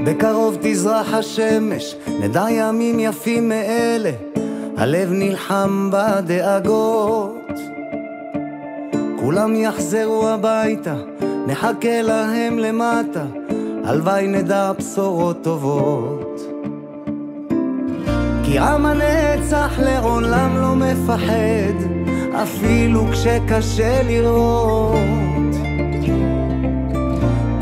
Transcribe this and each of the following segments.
בקרוב תזרח השמש, נדע ימים יפים מאלה, הלב נלחם בדאגות. כולם יחזרו הביתה, נחכה להם למטה, הלוואי נדע בשורות טובות. כי עם הנצח לעולם לא מפחד, אפילו כשקשה לראות.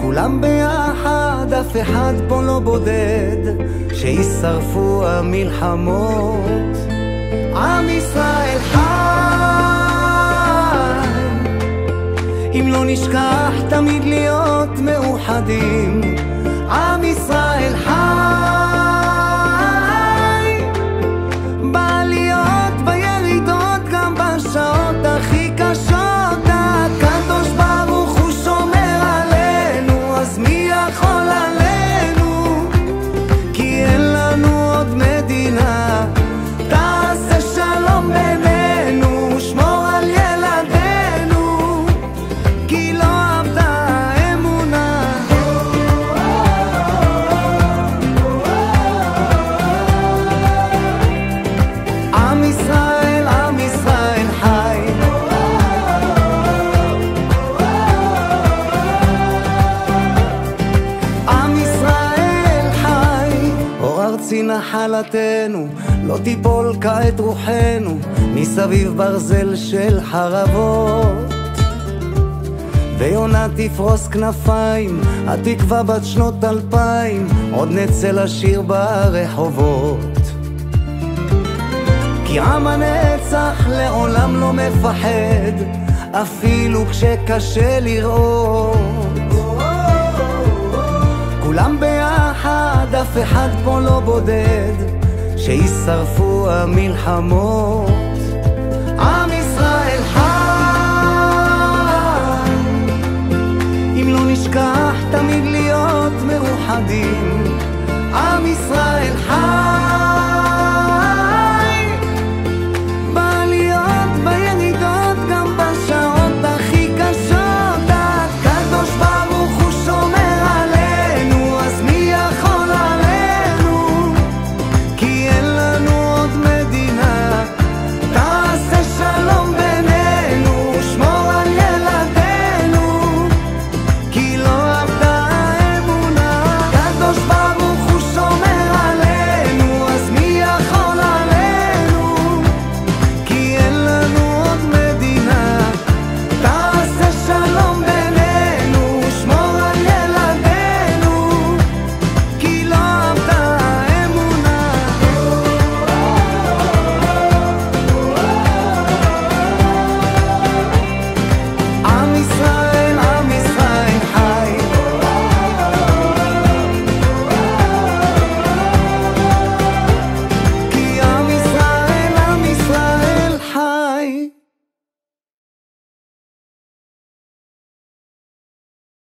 כולם ביחד, אף אחד פה לא בודד, שישרפו המלחמות. עם ישראל חי, אם לא נשכח תמיד להיות מאוחדים. עם ישראל חי, בעליות בירידות, גם בשעות הכי קשות. הקדוש ברוך הוא שומר עלינו, אז מי יכול עלינו? כי אין לנו עוד מדינה. תעשה שלום בינינו, שמור על ילדינו, כי לא אבדה האמונה. עם ישראל, עם ישראל חי. עם ישראל חי. אור ארצי נחלתנו, לא תיפול כעת רוחנו, מסביב ברזל של חרבות. ויונה תפרוס כנפיים, התקווה בת שנות 2000, עוד נצא לשיר ברחובות. כי עם הנצח לעולם לא מפחד, אפילו כשקשה לראות. כולם ביחד, אף אחד פה לא בודד, שישרפו המלחמות.